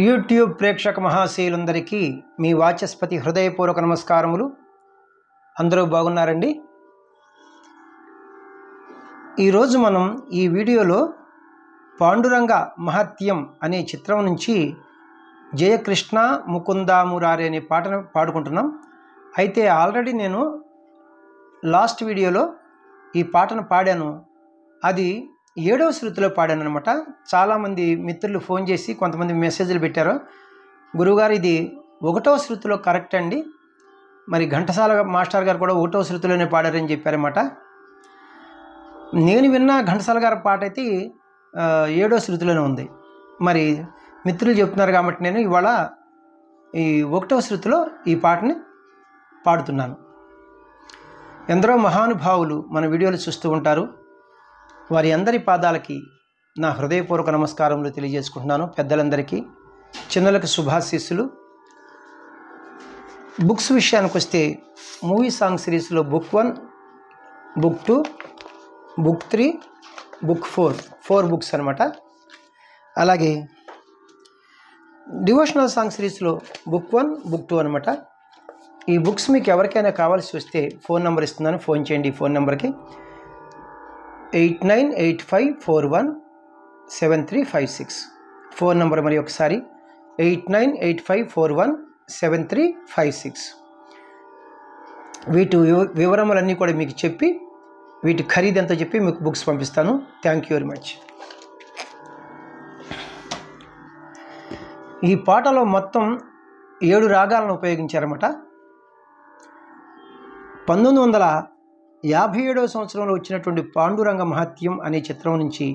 YouTube ప్రేక్షక మహాశయులందరికీ మీ వాచస్పతి హృదయపూర్వక నమస్కారములు. అందరూ బాగున్నారండి? ఈరోజు మనం ఈ వీడియోలో పాండురంగ మహత్యం అనే చిత్రం నుంచి జయకృష్ణ ముకుంద మురారి అనే పాటను పాడుకుంటున్నాం. అయితే ఆల్రెడీ నేను లాస్ట్ వీడియోలో ఈ పాటను పాడాను. అది 7వ శృతిలో పాడాను అనమాట. చాలామంది మిత్రులు ఫోన్ చేసి కొంతమంది మెసేజ్లు పెట్టారు, గురువుగారు ఇది 1వ శృతిలో కరెక్ట్ అండి, మరి ఘంటసాల మాస్టర్ గారు కూడా 1వ శృతిలోనే పాడారని చెప్పారన్నమాట. నేను విన్న ఘంటసాల గారి పాట అయితే 7వ శృతిలోనే ఉంది. మరి మిత్రులు చెప్తున్నారు కాబట్టి నేను ఇవాళ ఈ 1వ శృతిలో ఈ పాటని పాడుతున్నాను. ఎందరో మహానుభావులు మన వీడియోలు చూస్తూ ఉంటారు. వారి అందరి పాదాలకి నా హృదయపూర్వక నమస్కారములు తెలియజేసుకుంటున్నాను. పెద్దలందరికీ, చిన్నలకు శుభాశీస్సులు. బుక్స్ విషయానికి వస్తే మూవీ సాంగ్ సిరీస్లో book 1, book 2, book 3, book 4 books అనమాట. అలాగే డివోషనల్ సాంగ్ సిరీస్లో బుక్ 1, బుక్ 2 అనమాట. ఈ బుక్స్ మీకు ఎవరికైనా కావాల్సి వస్తే ఫోన్ నెంబర్ ఇస్తున్నాను, ఫోన్ చేయండి. ఈ ఫోన్ నెంబర్కి 8985417356. ఫోన్ నెంబర్ మరి ఒకసారి 8985417356. వీటి వివరములన్నీ కూడా మీకు చెప్పి వీటి ఖరీదంతా చెప్పి మీకు బుక్స్ పంపిస్తాను. Thank you very much. ఈ పాటలో మొత్తం 7 రాగాలను ఉపయోగించారన్నమాట. 1957వ సంవత్సరంలో వచ్చినటువంటి పాండురంగ మహత్యం అనే చిత్రం నుంచి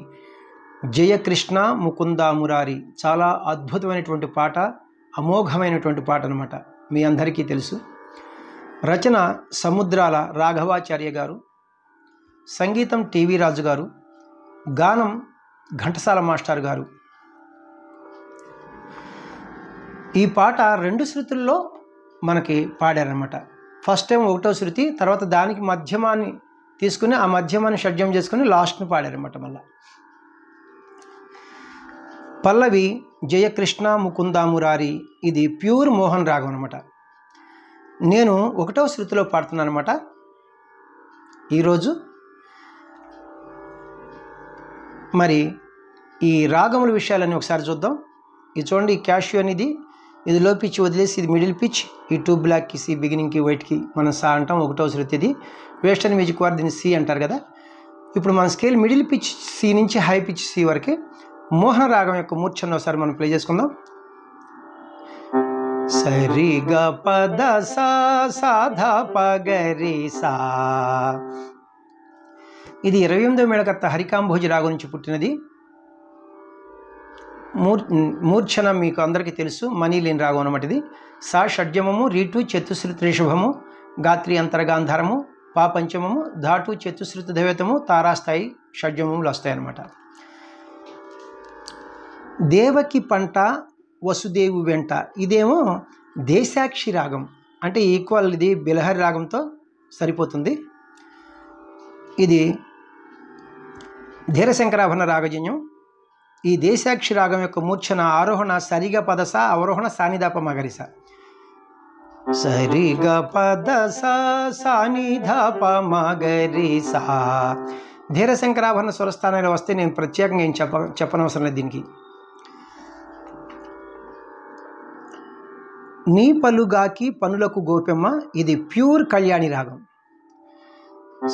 జయకృష్ణ ముకుంద మురారి చాలా అద్భుతమైనటువంటి పాట, అమోఘమైనటువంటి పాట అనమాట. మీ అందరికీ తెలుసు. రచన సముద్రాల రాఘవాచార్య గారు, సంగీతం టీవీ రాజు గారు, గానం ఘంటసాల మాస్టర్ గారు. ఈ పాట 2 శృతుల్లో మనకి పాడారనమాట. ఫస్ట్ టైం 1వ శృతి, తర్వాత దానికి మధ్యమాన్ని తీసుకుని ఆ మధ్యమాన్ని షడ్జం చేసుకుని లాస్ట్ని పాడారన్నమాట. మళ్ళా పల్లవి జయకృష్ణ ముకుంద మురారి, ఇది ప్యూర్ మోహన్ రాగం అనమాట. నేను 1వ శృతిలో పాడుతున్నాను అనమాట ఈరోజు. మరి ఈ రాగముల విషయాలన్నీ ఒకసారి చూద్దాం. ఇది చూడండి, ఈ క్యాషియో అనేది ఇది లో పిచ్ వదిలేసి ఇది మిడిల్ పిచ్, ఈ 2 బ్లాక్కి సి, బిగినింగ్కి వైట్కి మనం సా అంటాం. 1వ శృతి ఇది. వెస్టర్న్ మ్యూజిక్ వారు దీన్ని సి అంటారు కదా. ఇప్పుడు మన స్కేల్ మిడిల్ పిచ్ సి నుంచి హై పిచ్ సి వరకు మోహన రాగం యొక్క మూర్ఛను ఒకసారి మనం ప్లే చేసుకుందాం. సరి గ పద సా సాధా పగరి సా. ఇది 28వ మేళకర్త హరికాంభోజి రాగం నుంచి పుట్టినది. మూర్ఛన మీకు అందరికీ తెలుసు, మనీ లేని రాగం అనమాట. ఇది సా షడ్జమము, రీటు చతుశ్రుతి రిషభము, గాత్రి అంతరగాంధారము, పా పంచమము, ధాటు చతుశ్రుతి దైవతము, తారాస్థాయి షడ్జమములు వస్తాయన్నమాట. దేవకి పంట వసుదేవు వెంట, ఇదేమో దేశాక్షి రాగం, అంటే ఈక్వల్, ఇది బిలహరి రాగంతో సరిపోతుంది. ఇది ధీరశంకరాభరణ రాగజన్యం. ఈ దేశాక్షి రాగం యొక్క మూర్ఛన ఆరోహణ సరిగ పదస, అవరోహణ సానిదాప మగరిస. సరిగ పదస సానిధాప మగరిస. ధీరశంకరాభరణ స్వరస్థానాలు వస్తే నేను ప్రత్యేకంగా ఏం చెప్పనవసరం లేదు దీనికి. నీ పలుగాకి పనులకు గోపెమ్మ, ఇది ప్యూర్ కళ్యాణి రాగం.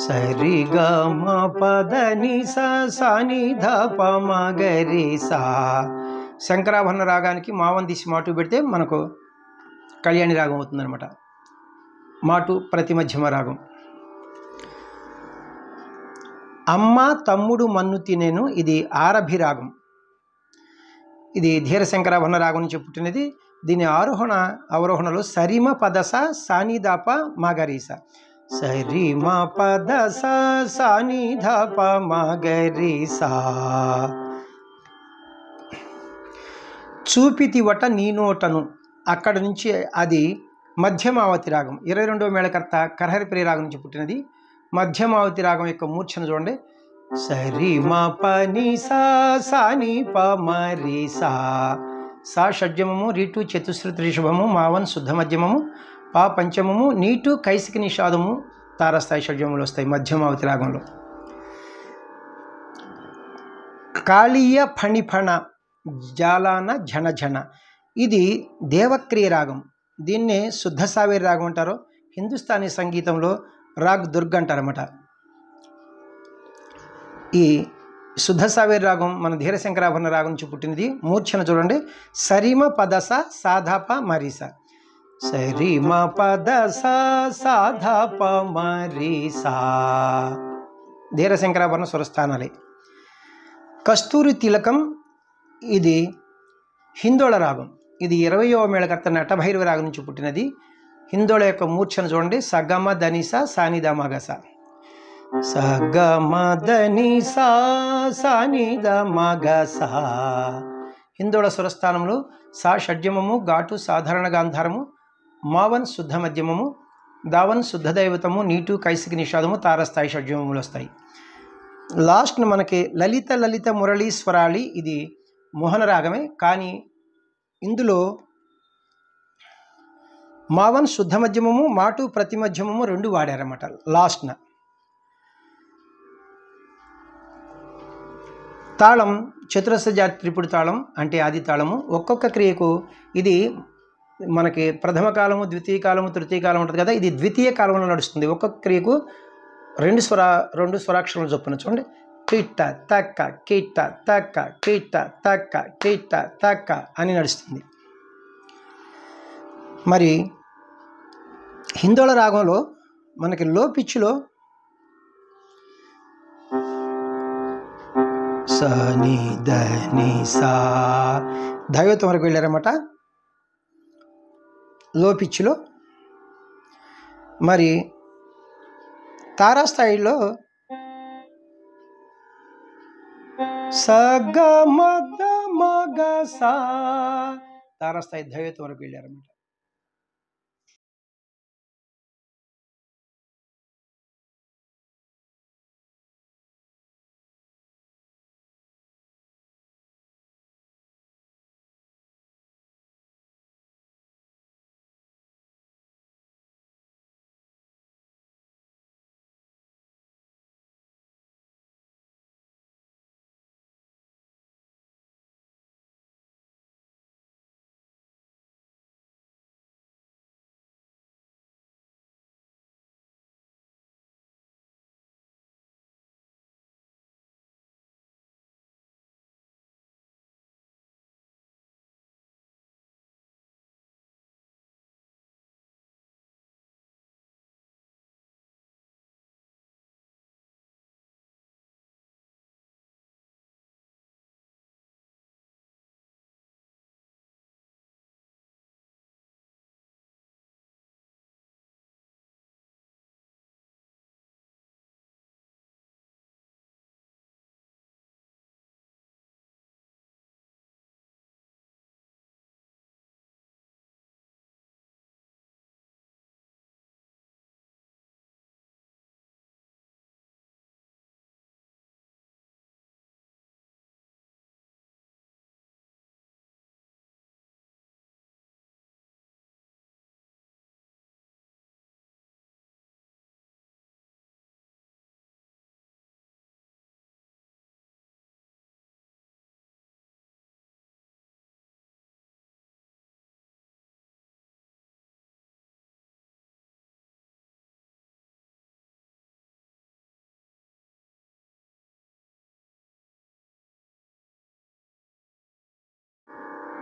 సరి గ మ పద ని స సాని ధ ప మ గరి సా. శంకరాభరణ రాగానికి మావం తీసి మాటు పెడితే మనకు కళ్యాణి రాగం అవుతుందన్నమాట. మాటు ప్రతి మధ్యమ రాగం. అమ్మ తమ్ముడు మన్ను తినేను, ఇది ఆరభి రాగం. ఇది ధీరశంకరాభరణ రాగం నుంచి పుట్టినది. దీని ఆరోహణ అవరోహణలో సరిమ పదస సానిదాప మాగరీస. సరి మ పద స సాని ధ ప మ గరి సా. చూపితివట నీ నోటను, అక్కడ నుంచి అది మధ్యమావతి రాగం. 22వ మేళకర్త కరహరిప్రియ రాగం నుంచి పుట్టినది. మధ్యమావతి రాగం యొక్క మూర్ఛను చూడండి. సరి మ ప ని సా సా ని ప మ రి సా సా షడ్జమము, రీటు చతుశ్రుతి రిషభము, మావన్ శుద్ధ మధ్యమము, పా పంచమము, నీటు కైసికి నిషాదము తారస్థాయి షడ్జములు వస్తాయి మధ్యమావతి రాగంలో. కాళీయ ఫణిఫణ జాలాన ఝణ ఝణ ఇది దేవక్రియ రాగం. దీన్నే శుద్ధ సావేరి రాగం అంటారు. హిందుస్థానీ సంగీతంలో రాగ్ దుర్గ్ అంటారన్నమాట. ఈ శుద్ధ సావేరి రాగం మన ధీరశంకరాభరణ రాగం నుంచి పుట్టినది. మూర్ఛన చూడండి, సరిమ పదస సాధాప మరీస, సరిమ పదస సాధాప మరీసా, ధీరశంకరాభరణ స్వరస్థానాలే. కస్తూరి తిలకం ఇది హిందోళ రాగం. ఇది 20వ మేళకర్త నటభైరవి రాగం నుంచి పుట్టినది. హిందోళ యొక్క మూర్ఛను చూడండి, సగమ ధనిస సానిద మగస, సగమ ధనిస సానిద మగస. హిందోళ స్వరస్థానంలో సా షడ్జమము, ఘాటు సాధారణ గాంధారము, మావన్ శుద్ధ మధ్యమము, దావన్ శుద్ధ దైవతము, నీటు కైసికి నిషాదము తారస్థాయి షడ్జమములు వస్తాయి. లాస్ట్ను మనకి లలిత లలిత మురళీశ్వరాళి ఇది మోహన రాగమే, కానీ ఇందులో మావన్ శుద్ధ మధ్యమము, మాటు ప్రతి మధ్యమము రెండు వాడారన్నమాట లాస్ట్న. తాళం చతురస్ర జాతి త్రిపుడి తాళం అంటే ఆది తాళము. ఒక్కొక్క క్రియకు ఇది మనకి ప్రథమ కాలము, ద్వితీయ కాలము, తృతీయ కాలం ఉంటుంది కదా, ఇది ద్వితీయ కాలంలో నడుస్తుంది. ఒక్కొక్క క్రియకు రెండు స్వరాక్షరాలు చొప్పున చూడండి, కిట్ట తక్క కిట్ట తక్క కిట్ట తక్క కిట్ట తక్క అని నడుస్తుంది. మరి హిందోళ రాగంలో మనకి లో పిచ్చులో సని దని సా దైవతం వరకు వెళ్ళారన్నమాట లో పిచ్చులో. మరి తారాస్థాయిలో సగ మద మగ సా తారాస్థాయి దైవతం వరకు వెళ్ళారన్నమాట.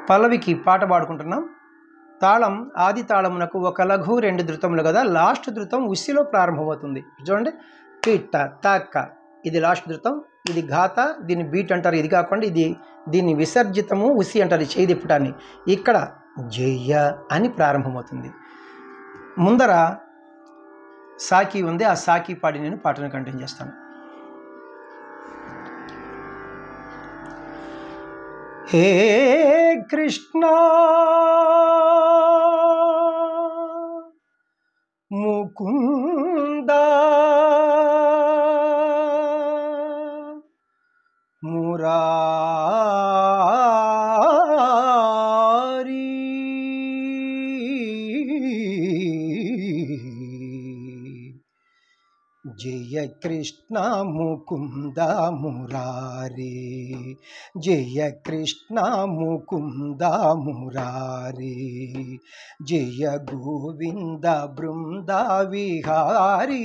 పల్లవికి పాట పాడుకుంటున్నాం. తాళం ఆది తాళమునకు ఒక లఘు రెండు ధృతములు కదా, లాస్ట్ ధృతం ఉసిలో ప్రారంభమవుతుంది. చూడండి, కిట్ట తక్క ఇది లాస్ట్ ధృతం, ఇది ఘాత, దీన్ని బీట్ అంటారు. ఇది కాకుండా దీన్ని విసర్జితము ఉసి అంటారు, చేయి తిప్పటాన్ని. ఇక్కడ జయ అని ప్రారంభమవుతుంది. ముందర సాకి ఉంది, ఆ సాకి పాడి నేను పాటను కంటిన్యూ చేస్తాను. హే కృష్ణ ముకుంద మురారే జయ కృష్ణ ముకుంద మురారి, జయ కృష్ణ ముకుంద మురారి, జయ గోవింద బృంద విహారీ,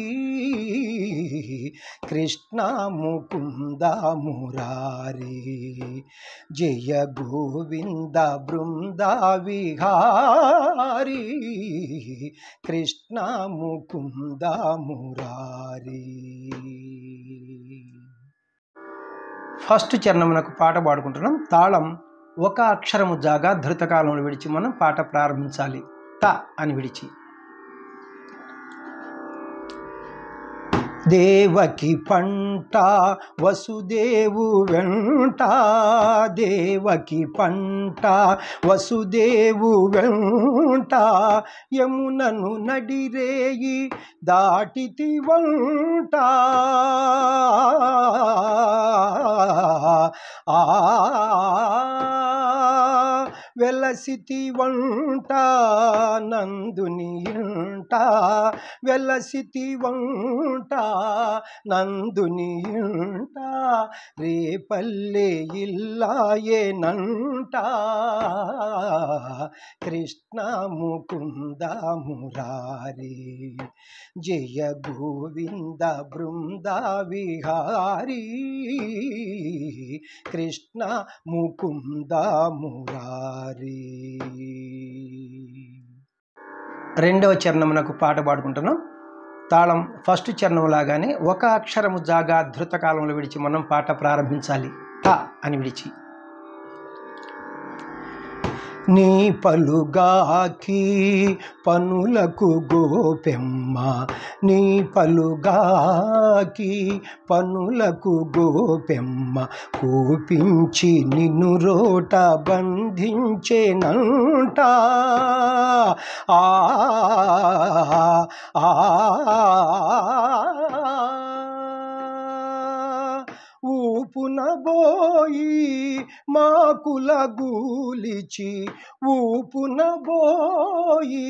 కృష్ణ ముకుంద మురారి, జయ గోవింద బృంద విహారీ, కృష్ణ ముకుంద మురారి. ఫస్ట్ చరణమునకు పాట పాడుకుంటున్నాం. తాళం ఒక అక్షరము జాగా ధృతకాలంలో విడిచి మనం పాట ప్రారంభించాలి. త అని విడిచి. దేవకి పంట వసుదేవు వెంట, దేవకి పంట వసుదేవు వెంట, యమునను నడిరేయి దాటితి వంట, వెలసితి వంట నందుని ఇంట, వెలసితి వంట నందుని ఇంట, రేపల్లె ఇల్లాయేనంట, కృష్ణ ముకుంద మురారి, జయ గోవింద బృంద విహారీ, కృష్ణ ముకుంద మురారి. రెండవ చరణమునకు పాట పాడుకుంటున్నాం. తాళం ఫస్ట్ చరణం లాగానే ఒక అక్షరము జాగా ధృతకాలంలో విడిచి మనం పాట ప్రారంభించాలి. త అని విడిచి. నీ పలుగాకి పనులకు గోపెమ్మ, నీ పలుగాకి పనులకు గోపెమ్మ, కోపించి నిన్ను రోట బంధించేనంట, ఆ ఊపున బోయి మాకుల గూలిచి, ఊపున బోయి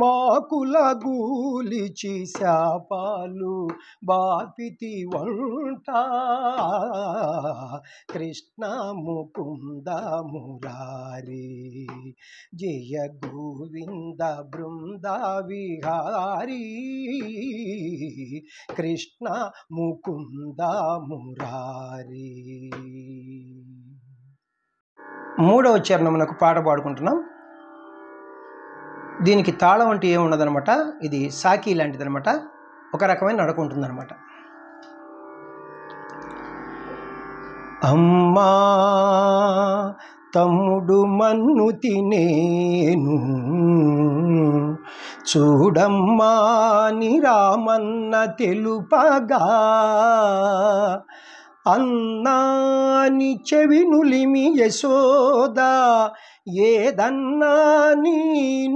మాకుల గూలిచి, శాపాలు బాపితి వంట, కృష్ణ ముకుంద మురారి, జయ గోవింద బృంద విహారీ, కృష్ణ ముకుంద మురారి. మూడవ చరణమునకు పాట పాడుకుంటున్నాం. దీనికి తాళం అంటే ఏమున్నదనమాట, ఇది సాకి లాంటిదనమాట, ఒక రకమైన నడక ఉంటుందన్నమాట. అమ్మా తమ్ముడు మన్ను తినేను, చూడమ్మా ని రామన్న తెలుపగా, అన్నాని చెవినులిమి యశోద, ఏదన్నా నీ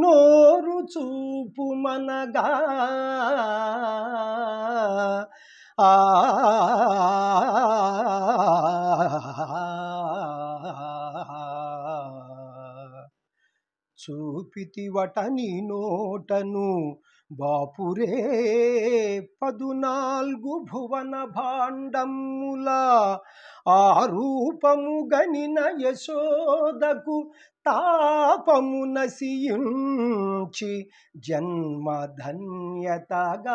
నోరు చూపు మనగా, చూపితివట నీ నోటను బాపురే 14 భువన భాండముల, ఆ రూపము గనిన యశోదకు తాపము నశించి జన్మ ధన్యతగాంచన్,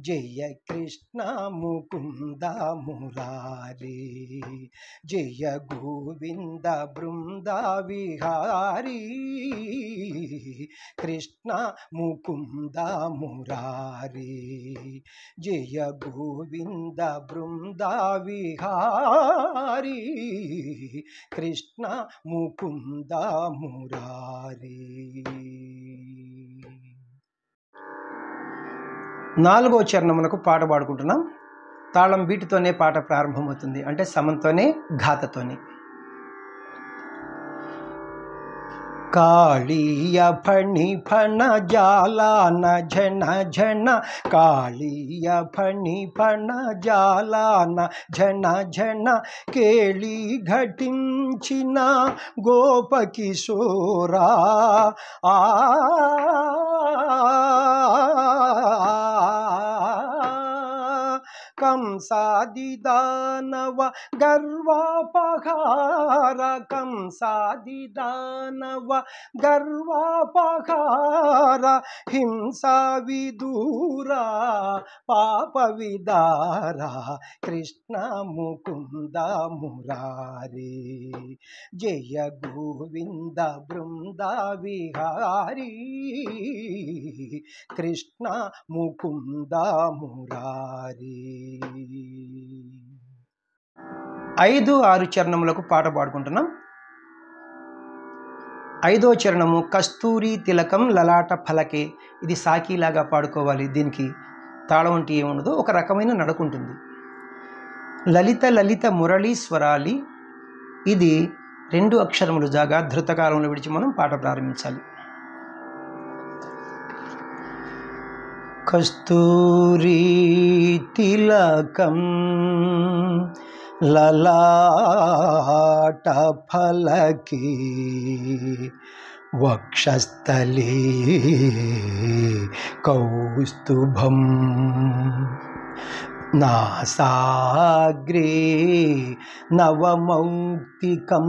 జయ కృష్ణ ముకుంద మురారి, జయ గోవింద బృంద విహారీ, కృష్ణ ముకుంద మురారి, జయ గోవింద బృంద విహారీ, కృష్ణ ముకుంద మురారి. నాలుగో చరణమునకు పాట పాడుకుంటున్నాం. తాళం బీటుతోనే పాట ప్రారంభమవుతుంది, అంటే సమంతోనే ఘాతతోనే. కాళీయ ఫణి ఫణ జాలాన ఝణ ఝణ కాళీయ ఫణి ఫణ జాలాన ఝణ ఝణ కేళి ఘటించిన గోపకిశోరా ఆ కంసాది దానవ గర్వాపహార కంసాది దానవ గర్వాపహార హింసా విదూరా పాప విదార కృష్ణ ముకుంద మురారి జయ గోవింద బృంద విహారీ కృష్ణ ముకుంద మురారి. 5, 6 చరణములకు పాట పాడుకుంటున్నాం. 5వ చరణము కస్తూరి తిలకం లలాట ఫలకే. ఇది సాకిలాగా పాడుకోవాలి. దీనికి తాళం వంటి ఏముండదు, ఒక రకమైన నడుకుంటుంది. లలిత లలిత మురళీ స్వరాలి. ఇది 2 అక్షరములు జాగా ధృతకాలంలో విడిచి మనం పాట ప్రారంభించాలి. కస్తూరి తిలకం లలాట ఫలకి వక్షస్థలే కౌస్తుభం నాసాగ్రే నవమౌక్తికం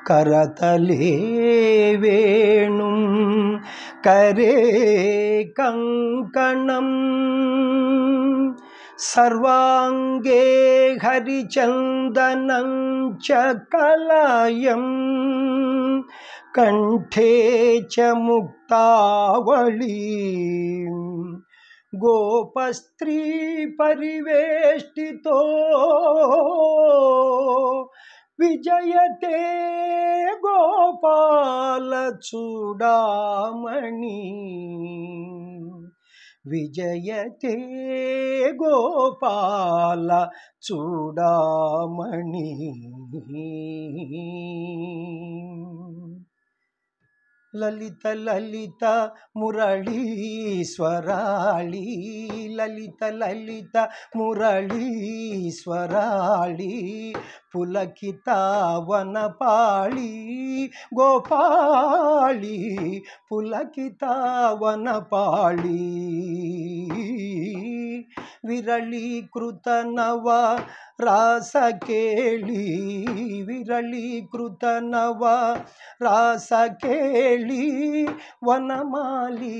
కరతలే వేణుం కరే కంకణం సర్వాంగే హరిచందనం చ కలయం కంఠే చ ముక్తావళీ గోపస్త్రీ పరివేష్టితో విజయతే గోపాల చూడామణి విజయతే గోపాల చూడామణి. లలిత లలిత మురళీ స్వరాళి లలిత లలిత మురళీ స్వరాళి పులకిత వనపాళి గోపాళి పులకిత వనపాళి విరళీకృత నవ రాసకేళి విరళీకృత నవ రాసకేళి వనమాలి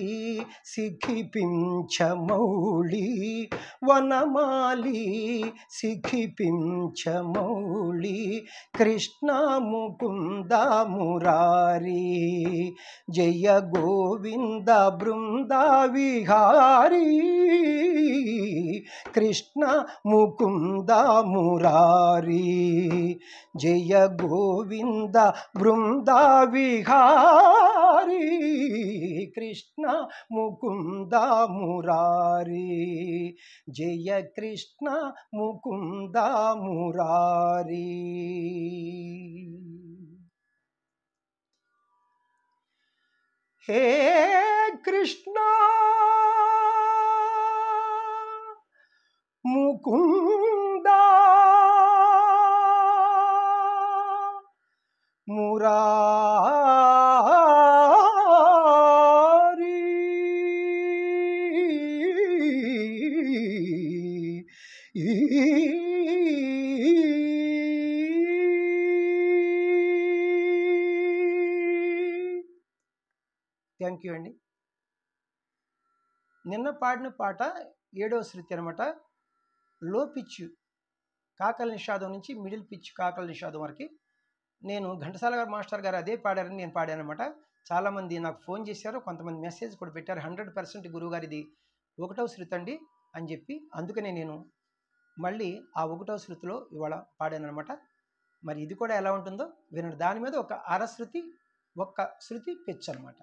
సిఖిపించమౌళి వనమాలి సిఖిపించమౌళి కృష్ణ ముకుంద మురారి జయ గోవింద బృంద విహారీ కృష్ణ ముకుంద మురారి జయ గోవింద బృంద విహారీ కృష్ణ ముకుంద మురారి జయ కృష్ణ ముకుంద మురారి. హే కృష్ణ ముకుంద మురారి థ్యాంక్ యూ అండి. నిన్న పాడిన పాట 7వ శృతి అనమాట. లో పిచ్ కాకల నిషాదం నుంచి మిడిల్ పిచ్ కాకల నిషాదం వరకు నేను ఘంటసాల గారు మాస్టర్ గారు అదే పాడారని నేను పాడాను అనమాట. చాలామంది నాకు ఫోన్ చేశారు, కొంతమంది మెసేజ్ కూడా పెట్టారు. 100% గురువుగారు ఇది 1వ శృతి అండి అని చెప్పి. అందుకనే నేను మళ్ళీ ఆ 1వ శృతిలో ఇవాళ పాడాను అనమాట. మరి ఇది కూడా ఎలా ఉంటుందో వినండి. దాని మీద ఒక అరశృతి ఒక్క శృతి పిచ్ అనమాట.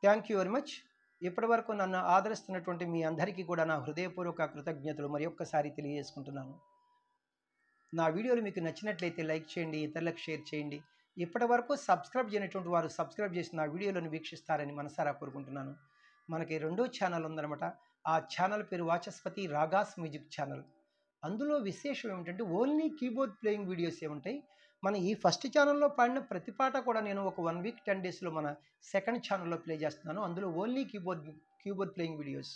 Thank you very much. ఇప్పటి వరకు నన్ను ఆదరిస్తున్నటువంటి మీ అందరికీ కూడా నా హృదయపూర్వక కృతజ్ఞతలు మరి ఒక్కసారి తెలియజేసుకుంటున్నాను. నా వీడియోలు మీకు నచ్చినట్లయితే లైక్ చేయండి, ఇతరులకు షేర్ చేయండి. ఇప్పటివరకు సబ్స్క్రైబ్ చేయనటువంటి వారు సబ్స్క్రైబ్ చేసి నా వీడియోలను వీక్షిస్తారని మనసారా కోరుకుంటున్నాను. మనకి రెండో ఛానల్ ఉందన్నమాట. ఆ ఛానల్ పేరు వాచస్పతి రాగాస్ మ్యూజిక్ ఛానల్. అందులో విశేషం ఏమిటంటే ఓన్లీ కీబోర్డ్ ప్లేయింగ్ వీడియోసే ఉంటాయి. మన ఈ ఫస్ట్ ఛానల్లో పాడిన ప్రతి పాట కూడా నేను ఒక 1 వీక్ 10 డేస్లో మన సెకండ్ ఛానల్లో ప్లే చేస్తున్నాను. అందులో only keyboard playing videos.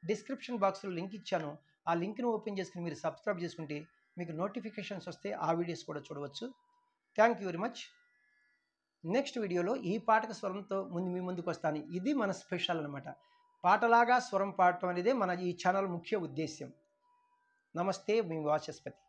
Description బాక్స్లో లింక్ ఇచ్చాను. ఆ లింక్ను ఓపెన్ చేసుకుని మీరు సబ్స్క్రైబ్ చేసుకుంటే మీకు నోటిఫికేషన్స్ వస్తే ఆ వీడియోస్ కూడా చూడవచ్చు. Thank you very much. Next వీడియోలో ఈ పాటకు స్వరంతో మీ ముందుకు వస్తాను. ఇది మన స్పెషల్ అనమాట. పాటలాగా స్వరం పాడటం అనేది మన ఈ ఛానల్ ముఖ్య ఉద్దేశ్యం. నమస్తే, మీ వాచస్పతి.